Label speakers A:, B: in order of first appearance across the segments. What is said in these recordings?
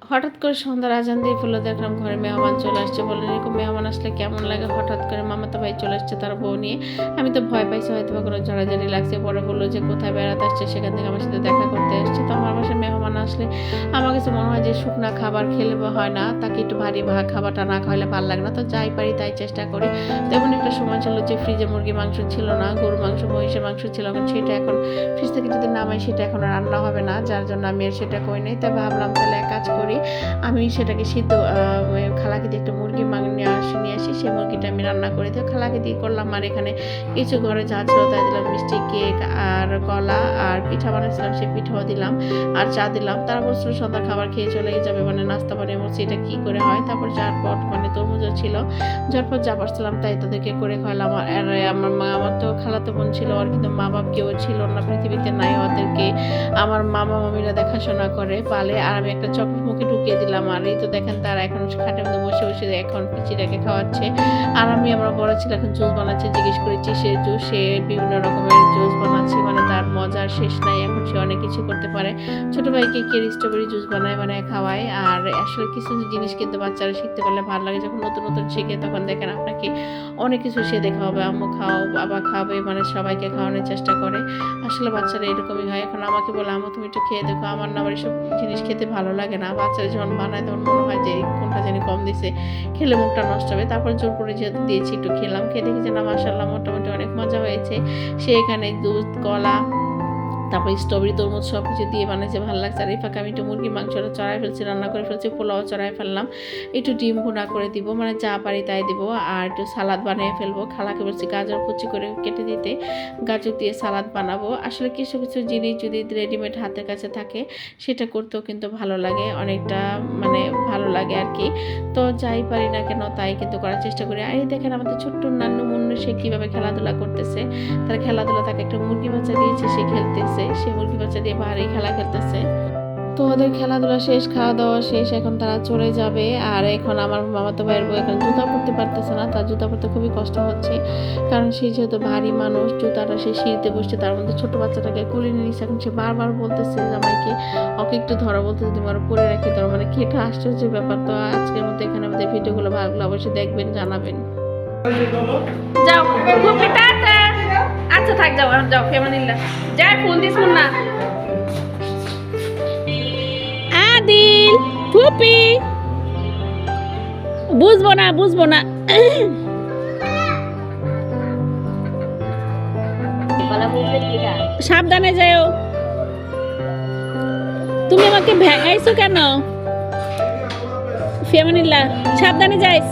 A: হঠাৎ করে সন্ধ্যার আজান দিয়ে ফেললো, দেখলাম ঘরে মেহমান চলে আসছে। বললেন এরকম মেহমান আসলে কেমন লাগে, হঠাৎ করে মামাতো ভাই চলে আসছে তার বউ নিয়ে। আমি তো ভয় পাইছি হয়তো বা কোনো ঝড়াঝাড়ি লাগছে। পরে বললো যে কোথায় বেড়াতে আসছে, সেখান থেকে আমার সাথে দেখা করতে আসছে। তো আমার বাসায় মেহমান আসলে আমার কাছে মনে হয় যে শুকনা খাবার খেলে হয় না, তাকে একটু ভারী খাবারটা না খাওয়ালে ভালো লাগে না। তো যাই পারি তাই চেষ্টা করি। তেমন একটা সময় ছিল যে ফ্রিজে মুরগি মাংস ছিল না, গরু মাংস মহিষের মাংস ছিল, এখন সেটা এখন ফ্রিজ থেকে যদি নামাই সেটা এখন রান্না হবে না, যার জন্য আমি আর সেটা করি নাই। তাই ভাবলাম তাহলে এক কাজ করি, আমি সেটাকে সিদ্ধ খালাকে দিয়ে একটা মুরগি নিয়ে আসি, সেই মুরগিটা আমি রান্না করে দিই খালাকে দিয়ে করলাম। আর এখানে কিছু ঘরে যা ছিল তাই দিলাম, মিষ্টি, কেক আর কলা আর পিঠা বানিয়েছিলাম, সেই পিঠাও দিলাম আর চা দিলাম। তারপর সন্ধ্যা খাবার খেয়ে চলে যাবে, মানে নাস্তা বানিয়ে বলছি এটা কী করে হয়। তারপর ঝটপট মানে তরমুজও ছিল, ঝটপট যা পারছিলাম তাই তাদেরকে করে খাওয়ালাম। আর আমার তো খালাতো বোন ছিল, আর কিন্তু মা বাপ কেউ ছিল না, পৃথিবীতে নাই। ওদেরকে আমার মামা মামিরা দেখাশোনা করে পালে, আর আমি একটা চকলেট মুখে ঢুকিয়ে দিলাম। আর এই তো দেখেন তারা এখন খাটের মধ্যে বসে বসে এখন পিচিটাকে খাওয়াচ্ছে। আর আমি আমার বড় ছিল এখন জুস বানাচ্ছে, জিজ্ঞেস করেছি সে জুস, সে বিভিন্ন রকমের জুস বানাচ্ছে, মানে তার মজার শেষ নাই, এখন সে অনেক কিছু করতে পারে। ছোট ভাইকে স্ট্রবেরি জুস বানায় খাওয়ায়। আর আসলে কিছু জিনিস কিন্তু বাচ্চারা শিখতে পারলে ভালো লাগে, যখন নতুন নতুন শিখে তখন দেখেন আপনাকে অনেক কিছু সে দেখা হবে, আম্মু খাও, বাবা খাবে, মানে সবাইকে খাওয়ানোর চেষ্টা করে। আসলে বাচ্চারা এরকমই হয়। এখন আমাকে বলে আম্মু তুমি একটু খেয়ে দেখো, আমার না আবার এসব জিনিস খেতে ভালো লাগে না। বাচ্চারা যখন বানায় তখন মনে হয় যে কোনটা জানি কম দিছে, খেলে মুখটা নষ্ট হবে। তারপর জোর করে যেহেতু দিয়েছি একটু খেলাম, খেয়ে দেখি যে না মাশাআল্লাহ মোটামুটি অনেক মজা হয়েছে। সে এখানে দুধ, কলা, তারপর স্ট্রবেরি, তরমুজ সব কিছু দিয়ে বানাইছে, ভালো লাগছে। আর এই ফাঁকে আমি একটু মুরগির মাংসটা চড়াই ফেলছি, রান্না করে ফেলছি, পোলাও চড়াই ফেললাম, একটু ডিম ভুনা করে দিব, মানে যা পারি তাই দিব। আর একটু সালাদ বানিয়ে ফেলবো, খালাকে বলছি গাজর কুচি করে কেটে দিতে, গাজর দিয়ে সালাদ বানাবো। আসলে কিছু কিছু জিনিস যদি রেডিমেড হাতের কাছে থাকে সেটা করতেও কিন্তু ভালো লাগে, অনেকটা মানে ভালো লাগে আর কি। তো যাই পারি না কেন তাই কিন্তু করার চেষ্টা করি। আর এই দেখেন আমাদের ছোট্ট নান্নু মুন্নু, সে কীভাবে খেলাধুলা করতেছে। তার খেলাধুলা, তাকে একটা মুরগি বাচ্চা দিয়েছে, সে খেলতেছে, সে মুরগি বাচ্চা দিয়ে ভারী খেলা খেলতেছে। তো ওদের খেলাধুলা শেষ, খাওয়া দাওয়া শেষ, এখন তারা চলে যাবে। আর এখন আমার মামাতো ভাইয়ের বউ এখন জুতা পরতে পারতেছে না, তার জুতা পরতে খুবই কষ্ট হচ্ছে, কারণ সে যেহেতু ভারী মানুষ, জুতাটা সে সিঁড়িতে বসছে, তার মধ্যে ছোট বাচ্চাটাকে কোলে নিয়ে নিচ্ছে। এখন সে বারবার বলতেছে জামাইকে ওকে একটু ধরো, বলতেছে তুমি আরো পরে রাখি ধরো, মানে কি একটা আশ্চর্য ব্যাপার। তো আজকের মতো এখানে আমাদের ভিডিওগুলো ভালো লাগলে অবশ্যই দেখবেন, জানাবেন। যাও আচ্ছা থাক, যাও যাও, ফেমানিল্লাহ যাই, ফোন দিস না আদিল ফুপি, বুঝবো না সাবধানে যাও। তুমি আমাকে ভেঙাইছো কেন? ফেমানিল্লাহ, সাবধানে যাইস।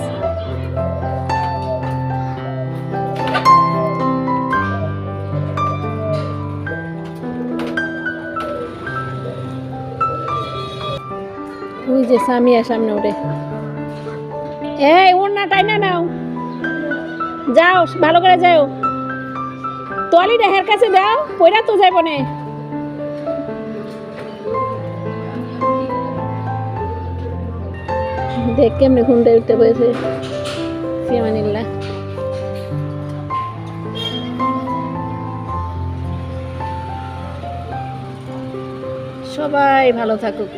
A: ওই যে সামিয়া সামনে ওঠে, এই ওড়না টাইনা নাও, যাও ভালো করে যাও, তোয়ালি দেহের কাছে দাও, পয়রা তো যাইব না। দেখ কেমনে ঘুমটা উঠতে বসে। ফিয়ামানিল্লাহ। সবাই ভালো থাকুক।